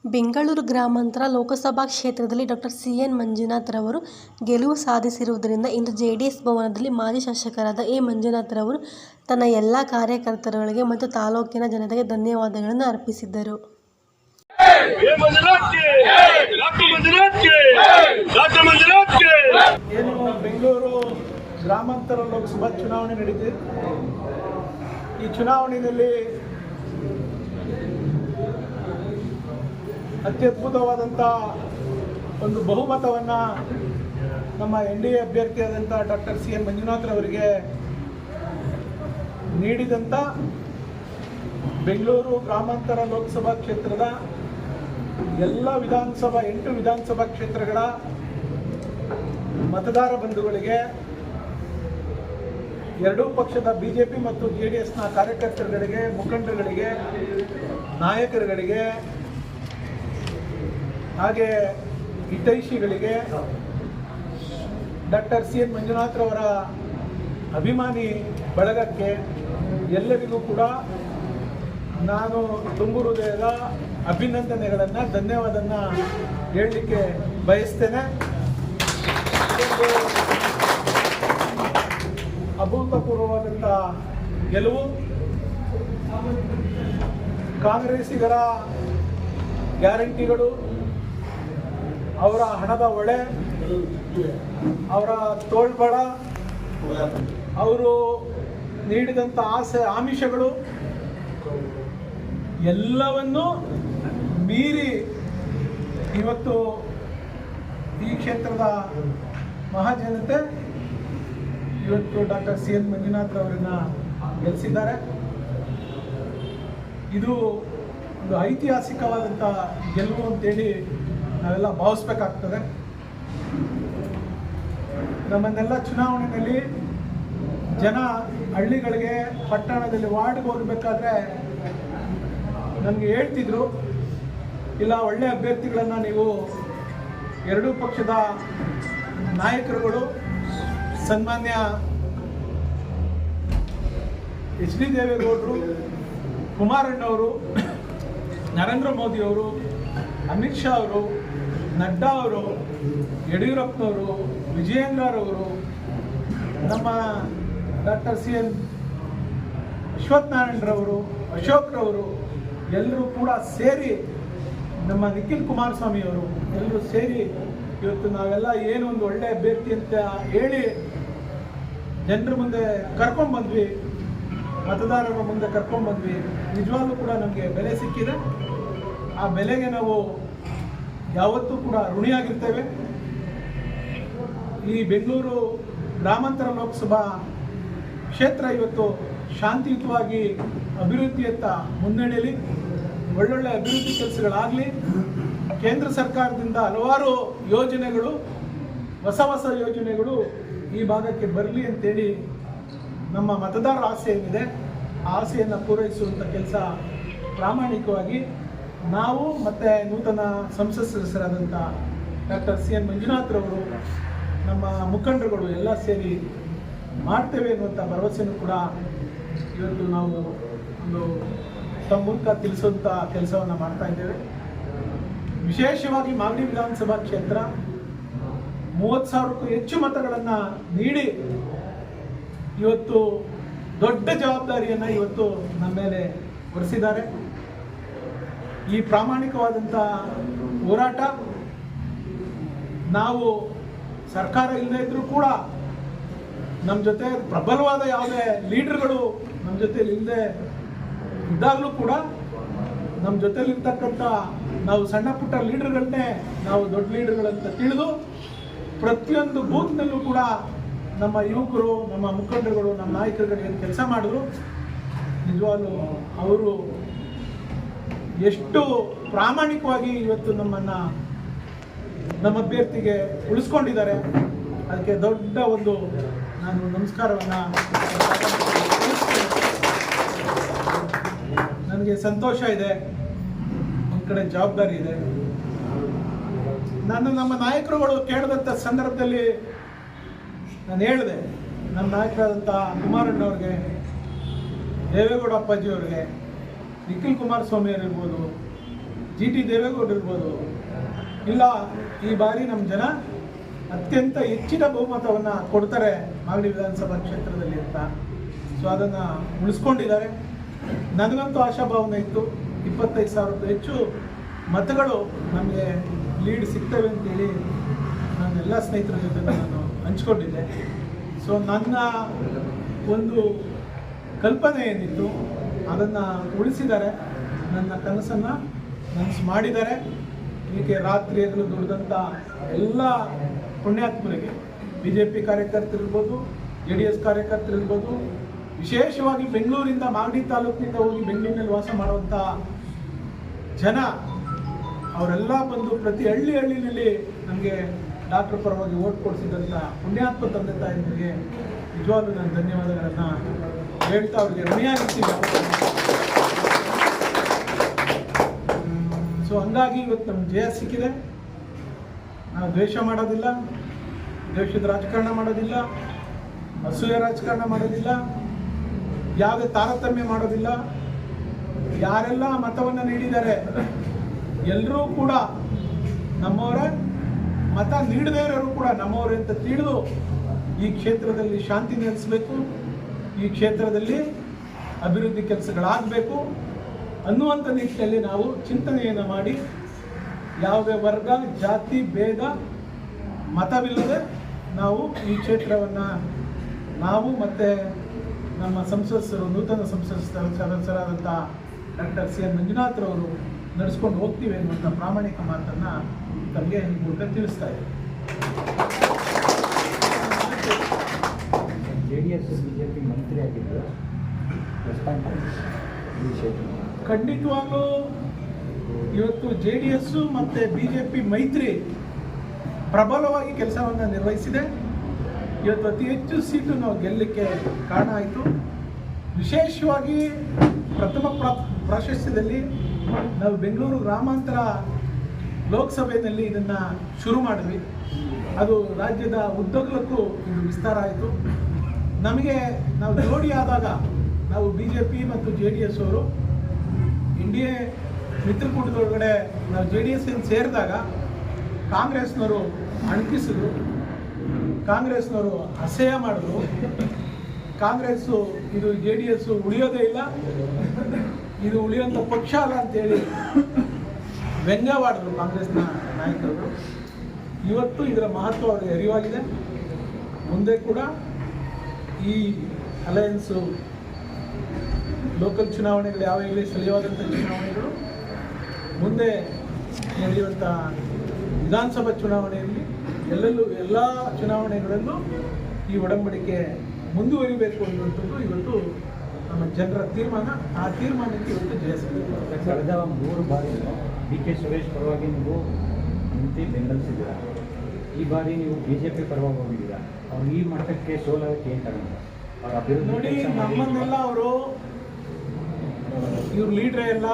ಬೆಂಗಳೂರು ಗ್ರಾಮಾಂತರ ಲೋಕಸಭಾ ಕ್ಷೇತ್ರದಲ್ಲಿ ಡಾ. ಸಿ. ಎನ್. ಮಂಜುನಾಥ್ ರವರು ಗೆಲುವು ಸಾಧಿಸಿರುವುದರಿಂದ ಇಂದು ಜೆಡಿಎಸ್ ಭವನದಲ್ಲಿ ಮಾಜಿ ಶಾಸಕರಾದ ಎ. ಮಂಜುನಾಥ್ ರವರು ತನ್ನ ಎಲ್ಲ ಕಾರ್ಯಕರ್ತರುಗಳಿಗೆ ಮತ್ತು ತಾಲೂಕಿನ ಜನತೆಗೆ ಧನ್ಯವಾದಗಳನ್ನು ಅರ್ಪಿಸಿದರು. ಏನು ಬೆಂಗಳೂರು ಗ್ರಾಮಾಂತರ ಲೋಕಸಭಾ ಚುನಾವಣೆ ನಡೆದಿದೆ. ಈ ಚುನಾವಣೆಯಲ್ಲಿ ಅತ್ಯದ್ಭುತವಾದಂಥ ಒಂದು ಬಹುಮತವನ್ನು ನಮ್ಮ NDA ಅಭ್ಯರ್ಥಿಯಾದಂಥ ಡಾ. ಸಿ. ಎನ್. ಮಂಜುನಾಥ್ ಅವರಿಗೆ ನೀಡಿದಂಥ ಬೆಂಗಳೂರು ಗ್ರಾಮಾಂತರ ಲೋಕಸಭಾ ಕ್ಷೇತ್ರದ ಎಲ್ಲ 8 ವಿಧಾನಸಭಾ ಕ್ಷೇತ್ರಗಳ ಮತದಾರ ಬಂಧುಗಳಿಗೆ, ಎರಡೂ ಪಕ್ಷದ BJP ಮತ್ತು JDSನ ಕಾರ್ಯಕರ್ತರುಗಳಿಗೆ, ಮುಖಂಡರುಗಳಿಗೆ, ನಾಯಕರುಗಳಿಗೆ, ಹಾಗೆ ಹಿತೈಷಿಗಳಿಗೆ, ಡಾ. ಸಿ. ಎನ್. ಮಂಜುನಾಥ್ ರವರ ಅಭಿಮಾನಿ ಬಳಗಕ್ಕೆ ಎಲ್ಲರಿಗೂ ಕೂಡ ನಾನು ತುಂಬು ಹೃದಯದ ಅಭಿನಂದನೆಗಳನ್ನು, ಧನ್ಯವಾದವನ್ನು ಹೇಳಲಿಕ್ಕೆ ಬಯಸ್ತೇನೆ. ಅಭೂತಪೂರ್ವವಾದಂಥ ಗೆಲುವು ಕಾಂಗ್ರೆಸ್ಸಿಗರ ಗ್ಯಾರಂಟಿಗಳು, ಅವರ ಹಣದ ಒಳೆ, ಅವರ ತೋಳ್ಬಳ, ಅವರು ನೀಡಿದಂಥ ಆಮಿಷಗಳು ಎಲ್ಲವನ್ನೂ ಮೀರಿ ಇವತ್ತು ಈ ಕ್ಷೇತ್ರದ ಮಹಾಜನತೆ ಇವತ್ತು ಡಾ. ಸಿ. ಎನ್. ಮಂಜುನಾಥ್ ಅವರನ್ನ ಗೆಲ್ಲಿಸಿದ್ದಾರೆ. ಇದು ಒಂದು ಐತಿಹಾಸಿಕವಾದಂಥ ಗೆಲುವು ಅಂತೇಳಿ ನಾವೆಲ್ಲ ಭಾವಿಸ್ಬೇಕಾಗ್ತದೆ. ನಮ್ಮನ್ನೆಲ್ಲ ಚುನಾವಣೆಯಲ್ಲಿ ಜನ ಹಳ್ಳಿಗಳಿಗೆ, ಪಟ್ಟಣದಲ್ಲಿ ವಾರ್ಡ್ಗೆ ಹೋಗಬೇಕಾದ್ರೆ ನನಗೆ ಹೇಳ್ತಿದ್ರು, ಇಲ್ಲ ಒಳ್ಳೆ ಅಭ್ಯರ್ಥಿಗಳನ್ನು ನೀವು ಎರಡೂ ಪಕ್ಷದ ನಾಯಕರುಗಳು, ಸನ್ಮಾನ್ಯ ಎಚ್ ಡಿ ದೇವೇಗೌಡರು, ಕುಮಾರಣ್ಣವರು, ನರೇಂದ್ರ ಮೋದಿಯವರು, ಅಮಿತ್ ಶಾ ಅವರು, ನಡ್ಡಾ ಅವರು, ಯಡಿಯೂರಪ್ಪನವರು, ವಿಜಯೇಂದ್ರರವರು, ನಮ್ಮ ಡಾ. ಸಿ. ಎನ್. ಅಶ್ವತ್ಥನಾರಾಯಣರವರು, ಅಶೋಕ್ರವರು ಎಲ್ಲರೂ ಕೂಡ ಸೇರಿ, ನಮ್ಮ ನಿಖಿಲ್ ಕುಮಾರಸ್ವಾಮಿಯವರು ಎಲ್ಲರೂ ಸೇರಿ ಇವತ್ತು ನಾವೆಲ್ಲ ಏನು ಒಂದು ಒಳ್ಳೆ ಅಭ್ಯರ್ಥಿ ಅಂತ ಹೇಳಿ ಜನರ ಮುಂದೆ ಕರ್ಕೊಂಡ್ಬಂದ್ವಿ, ಮತದಾರರ ಮುಂದೆ ಕರ್ಕೊಂಡ್ಬಂದ್ವಿ. ನಿಜವಾಗ್ಲೂ ಕೂಡ ನಮಗೆ ಬೆಲೆ ಸಿಕ್ಕಿದೆ. ಆ ಬೆಲೆಗೆ ನಾವು ಯಾವತ್ತೂ ಕೂಡ ಋಣಿಯಾಗಿರ್ತೇವೆ. ಈ ಬೆಂಗಳೂರು ಗ್ರಾಮಾಂತರ ಲೋಕಸಭಾ ಕ್ಷೇತ್ರ ಇವತ್ತು ಶಾಂತಿಯುತವಾಗಿ ಅಭಿವೃದ್ಧಿಯತ್ತ ಮುನ್ನಡೆಯಲಿ, ಒಳ್ಳೊಳ್ಳೆ ಅಭಿವೃದ್ಧಿ ಕೆಲಸಗಳಾಗಲಿ, ಕೇಂದ್ರ ಸರ್ಕಾರದಿಂದ ಹಲವಾರು ಯೋಜನೆಗಳು, ಹೊಸ ಯೋಜನೆಗಳು ಈ ಭಾಗಕ್ಕೆ ಬರಲಿ ಅಂತೇಳಿ ನಮ್ಮ ಮತದಾರರ ಆಸೆ ಏನಿದೆ ಆ ಆಸೆಯನ್ನು ಪೂರೈಸುವಂಥ ಕೆಲಸ ಪ್ರಾಮಾಣಿಕವಾಗಿ ನಾವು ಮತ್ತು ನೂತನ ಸಂಸತ್ ಸದಸ್ಯರಾದಂಥ ಡಾ. ಸಿ. ಎನ್. ಮಂಜುನಾಥ್ ರವರು, ನಮ್ಮ ಮುಖಂಡರುಗಳು ಎಲ್ಲ ಸೇರಿ ಮಾಡ್ತೇವೆ ಅನ್ನುವಂಥ ಭರವಸೆಯೂ ಕೂಡ ಇವತ್ತು ನಾವು ಒಂದು ತಮ್ಮ ಮೂಲಕ ತಿಳಿಸುವಂಥ ಕೆಲಸವನ್ನು ಮಾಡ್ತಾ ಇದ್ದೇವೆ. ವಿಶೇಷವಾಗಿ ಮಾಗಡಿ ವಿಧಾನಸಭಾ ಕ್ಷೇತ್ರ 30,000ಕ್ಕೂ ಹೆಚ್ಚು ಮತಗಳನ್ನು ನೀಡಿ ಇವತ್ತು ದೊಡ್ಡ ಜವಾಬ್ದಾರಿಯನ್ನು ಇವತ್ತು ನಮ್ಮ ಮೇಲೆ ಹೊರಿಸಿದ್ದಾರೆ. ಈ ಪ್ರಾಮಾಣಿಕವಾದಂಥ ಹೋರಾಟ, ನಾವು ಸರ್ಕಾರ ಇಲ್ಲದೇ ಇದ್ದರೂ ಕೂಡ ನಮ್ಮ ಜೊತೆ ಪ್ರಬಲವಾದ ಯಾವುದೇ ಲೀಡರ್ಗಳು ನಮ್ಮ ಜೊತೆಲಿ ಇಲ್ಲದೆ ಇದ್ದಾಗಲೂ ಕೂಡ ನಮ್ಮ ಜೊತೆಲಿರ್ತಕ್ಕಂಥ ನಾವು ಸಣ್ಣ ಪುಟ್ಟ ಲೀಡರ್ಗಳನ್ನೇ ನಾವು ದೊಡ್ಡ ಲೀಡರ್ಗಳಂತ ತಿಳಿದು ಪ್ರತಿಯೊಂದು ಬೂತ್ನಲ್ಲೂ ಕೂಡ ನಮ್ಮ ಯುವಕರು, ನಮ್ಮ ಮುಖಂಡರುಗಳು, ನಮ್ಮ ನಾಯಕರುಗಳು ಏನು ಕೆಲಸ ಮಾಡಿದ್ರು, ನಿಜವಾಗ್ಲೂ ಅವರು ಎಷ್ಟು ಪ್ರಾಮಾಣಿಕವಾಗಿ ಇವತ್ತು ನಮ್ಮ ಅಭ್ಯರ್ಥಿಗೆ ಉಳಿಸ್ಕೊಂಡಿದ್ದಾರೆ. ಅದಕ್ಕೆ ದೊಡ್ಡ ಒಂದು ನಾನು ನಮಸ್ಕಾರವನ್ನು, ನನಗೆ ಸಂತೋಷ ಇದೆ, ಒಂದು ಕಡೆ ಜವಾಬ್ದಾರಿ ಇದೆ. ನಮ್ಮ ನಾಯಕರುಗಳು ಕೇಳಿದಂಥ ಸಂದರ್ಭದಲ್ಲಿ ನಾನು ಹೇಳಿದೆ, ನಮ್ಮ ನಾಯಕರಾದಂಥ ಕುಮಾರಣ್ಣವ್ರಿಗೆ, ದೇವೇಗೌಡ ಅಪ್ಪಾಜಿಯವ್ರಿಗೆ, ನಿಖಿಲ್ ಕುಮಾರಸ್ವಾಮಿ ಇರ್ಬೋದು, GT ದೇವೇಗೌಡರು ಇರ್ಬೋದು, ಇಲ್ಲ ಈ ಬಾರಿ ನಮ್ಮ ಜನ ಅತ್ಯಂತ ಹೆಚ್ಚಿನ ಬಹುಮತವನ್ನು ಕೊಡ್ತಾರೆ ಮಾಗಡಿ ವಿಧಾನಸಭಾ ಕ್ಷೇತ್ರದಲ್ಲಿ ಅಂತ. ಸೊ ಅದನ್ನು ಉಳಿಸ್ಕೊಂಡಿದ್ದಾರೆ. ನನಗಂತೂ ಆಶಾಭಾವನೆ ಇತ್ತು, 25,000 ಹೆಚ್ಚು ಮತಗಳು ನಮಗೆ ಲೀಡ್ ಸಿಗ್ತವೆ ಅಂತೇಳಿ ನನ್ನೆಲ್ಲ ಸ್ನೇಹಿತರ ಜೊತೆ ನಾನು ಹಂಚ್ಕೊಂಡಿದ್ದೆ. ಸೊ ನನ್ನ ಒಂದು ಕಲ್ಪನೆ ಏನಿತ್ತು ಅದನ್ನು ಉಳಿಸಿದ್ದಾರೆ, ನನ್ನ ಕನಸನ್ನು ನನಸು ಮಾಡಿದ್ದಾರೆ. ಹೀಗೆ ರಾತ್ರಿ ಹಗಲು ದುಡಿದಂಥ ಎಲ್ಲ ಪುಣ್ಯಾತ್ಮರಿಗೆ, BJP ಕಾರ್ಯಕರ್ತರಿರ್ಬೋದು, JDS ಕಾರ್ಯಕರ್ತರಿರ್ಬೋದು, ವಿಶೇಷವಾಗಿ ಬೆಂಗಳೂರಿಂದ ಮಾಗಡಿ ತಾಲೂಕಿನಿಂದ ಹೋಗಿ ಬೆಂಗಳೂರಿನಲ್ಲಿ ವಾಸ ಮಾಡುವಂಥ ಜನ ಅವರೆಲ್ಲ ಬಂದು ಪ್ರತಿ ಹಳ್ಳಿನಲ್ಲಿ ನಮಗೆ ಡಾಕ್ಟರ್ ಪರವಾಗಿ ಓಟ್ ಕೊಡಿಸಿದಂಥ ಪುಣ್ಯಾತ್ಮ ತಂದೆ ತಾಯಿಗಳಿಗೆ ನಿಜವಾಗ್ಲೂ ನಾನು ಧನ್ಯವಾದಗಳನ್ನು ಹೇಳ್ತಾ ಅವ್ರಿಗೆ ಋಣಿಯಾಗಿರ್ತೀನಿ. ಸೊ ಹಂಗಾಗಿ ಇವತ್ತು ನಮ್ಗೆ ಜಯ ಸಿಕ್ಕಿದೆ. ನಾವು ದ್ವೇಷ ಮಾಡೋದಿಲ್ಲ, ದ್ವೇಷದ ರಾಜಕಾರಣ ಮಾಡೋದಿಲ್ಲ, ಅಸೂಯೆ ರಾಜಕಾರಣ ಮಾಡೋದಿಲ್ಲ, ಯಾವುದೇ ತಾರತಮ್ಯ ಮಾಡೋದಿಲ್ಲ. ಯಾರೆಲ್ಲ ಮತವನ್ನು ನೀಡಿದ್ದಾರೆ ಎಲ್ಲರೂ ಕೂಡ ನಮ್ಮವರೇ, ಮತ ನೀಡದೇ ಇರೋರು ಕೂಡ ನಮ್ಮವರೇ ಅಂತ ತಿಳಿದು ಈ ಕ್ಷೇತ್ರದಲ್ಲಿ ಶಾಂತಿ ನೆಲೆಸಬೇಕು, ಈ ಕ್ಷೇತ್ರದಲ್ಲಿ ಅಭಿವೃದ್ಧಿ ಕೆಲಸಗಳಾಗಬೇಕು ಅನ್ನುವಂಥ ನಿಟ್ಟಿನಲ್ಲಿ ನಾವು ಚಿಂತನೆಯನ್ನು ಮಾಡಿ ಯಾವುದೇ ವರ್ಗ ಜಾತಿ ಭೇದ ಮತವಿಲ್ಲದೆ ನಾವು ಈ ಕ್ಷೇತ್ರವನ್ನು ನಾವು ಮತ್ತು ನಮ್ಮ ಸಂಸದರು, ನೂತನ ಸಂಸತ್ ಸದಸ್ಯರಾದಂಥ ಡಾಕ್ಟರ್ CN ಮಂಜುನಾಥ್ರವರು ನಡೆಸ್ಕೊಂಡು ಹೋಗ್ತೀವಿ ಅನ್ನುವಂಥ ಪ್ರಾಮಾಣಿಕ ಮಾತನ್ನು ತಮಗೆ ಈ ಮೂಲಕ ತಿಳಿಸ್ತಾ ಇದ್ದೀವಿ. JDS BJP ಮಂತ್ರಿ ಆಗಿದ್ದು ಖಂಡಿತವಾಗ್ಲೂ ಇವತ್ತು JDS ಮತ್ತು BJP ಮೈತ್ರಿ ಪ್ರಬಲವಾಗಿ ಕೆಲಸವನ್ನು ನಿರ್ವಹಿಸಿದೆ. ಇವತ್ತು ಅತಿ ಹೆಚ್ಚು ಸೀಟು ನಾವು ಗೆಲ್ಲಲಿಕ್ಕೆ ಕಾರಣ ಆಯಿತು. ವಿಶೇಷವಾಗಿ ಪ್ರಥಮ ಪ್ರಾಶಸ್ತ್ಯದಲ್ಲಿ ನಾವು ಬೆಂಗಳೂರು ಗ್ರಾಮಾಂತರ ಲೋಕಸಭೆಯಲ್ಲಿ ಇದನ್ನು ಶುರು ಮಾಡಿದ್ವಿ. ಅದು ರಾಜ್ಯದ ಉದ್ದಗಲಕ್ಕೂ ಇದು ವಿಸ್ತಾರ ಆಯಿತು. ನಮಗೆ ನಾವು ಜೋಡಿ ಆದಾಗ ನಾವು BJP ಮತ್ತು JDS ಅವರು NDA ಮಿತ್ರಕೂಟದೊಳಗಡೆ ನಾವು JDS ಸೇರಿದಾಗ ಕಾಂಗ್ರೆಸ್ನವರು ಅಣಕಿಸಿದ್ರು, ಕಾಂಗ್ರೆಸ್ನವರು ಅಸಹ್ಯ ಮಾಡಿದ್ರು. ಕಾಂಗ್ರೆಸ್ಸು ಇದು JDS ಉಳಿಯೋದೇ ಇಲ್ಲ, ಇದು ಉಳಿಯುವಂಥ ಪಕ್ಷ ಅಲ್ಲ ಅಂತೇಳಿ ವ್ಯಂಗ್ಯವಾಡಿದ್ರು ಕಾಂಗ್ರೆಸ್ನ ನಾಯಕರು. ಇವತ್ತು ಇದರ ಮಹತ್ವ ಅವರಿಗೆ ಅರಿವಾಗಿದೆ. ಮುಂದೆ ಕೂಡ ಈ ಅಲಯನ್ಸು ಲೋಕಲ್ ಚುನಾವಣೆಗಳು ಯಾವಾಗಲೇ ಸ್ಥಳೀಯವಾದಂಥ ಚುನಾವಣೆಗಳು, ಮುಂದೆ ನಡೆಯುವಂಥ ವಿಧಾನಸಭಾ ಚುನಾವಣೆಯಲ್ಲಿ ಎಲ್ಲ ಚುನಾವಣೆಗಳಲ್ಲೂ ಈ ಒಡಂಬಡಿಕೆ ಮುಂದುವರಿಬೇಕು ಅನ್ನುವಂಥದ್ದು ಇವತ್ತು ನಮ್ಮ ಜನರ ತೀರ್ಮಾನ. ಆ ತೀರ್ಮಾನಕ್ಕೆ ಇವತ್ತು ಜಯ ಸಿಗಬೇಕು. ಕಳೆದ 3 ಬಾರಿ DK ಸುರೇಶ್ ಪರವಾಗಿ ನೀವು ನಿಂತು ಬೆಂಬಲಿಸಿದ್ದೀರಾ. ಈ ಬಾರಿ ನೀವು BJP ಪರವಾಗಿ ಹೋಗಿದ್ದೀರಾ. ಅವ್ರು ಈ ಮಟ್ಟಕ್ಕೆ ಸೋಲೋಕ್ಕೆ ಏನು ಕಾರಣ? ಅವ್ರ ಅಭಿವೃದ್ಧಿ ನೋಡಿ, ನಮ್ಮನ್ನೆಲ್ಲ ಅವರು ಇವ್ರ ಲೀಡ್ರೇ ಇಲ್ಲ,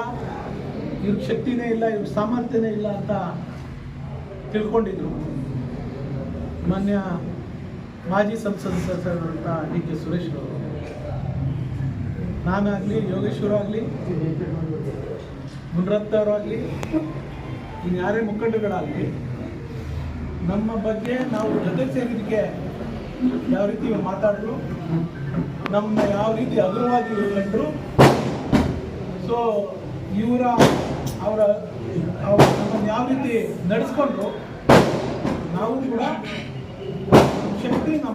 ಇವ್ರ ಶಕ್ತಿನೇ ಇಲ್ಲ, ಇವ್ರ ಸಾಮರ್ಥ್ಯನೇ ಇಲ್ಲ ಅಂತ ತಿಳ್ಕೊಂಡಿದ್ರು. ಮಾನ್ಯ ಮಾಜಿ ಸಂಸದ ಸದಸ್ಯರಾದಂಥ DK ಸುರೇಶ್ ಅವರು, ನಾನಾಗಲಿ, ಯೋಗೇಶ್ವರ ಆಗಲಿ, ಮುನ್ರತ್ನವರಾಗಲಿ, ಇನ್ನು ಯಾರೇ ಮುಖಂಡರುಗಳಾಗಲಿ ನಮ್ಮ ಬಗ್ಗೆ ನಾವು ಜೊತೆ ಸೇರಿದಕ್ಕೆ ಯಾವ ರೀತಿ ಇವ್ರು ಮಾತಾಡಿದ್ರು, ನಮ್ಮನ್ನ ಯಾವ ರೀತಿ ಹಗುರವಾಗಿ ಕಂಡ್ರು. ಸೊ ಅವರ ನಮ್ಮನ್ನು ಯಾವ ರೀತಿ ನಡೆಸ್ಕೊಂಡ್ರು, ನಾವು ಕೂಡ ಶಕ್ತಿ ನಮ್ಮ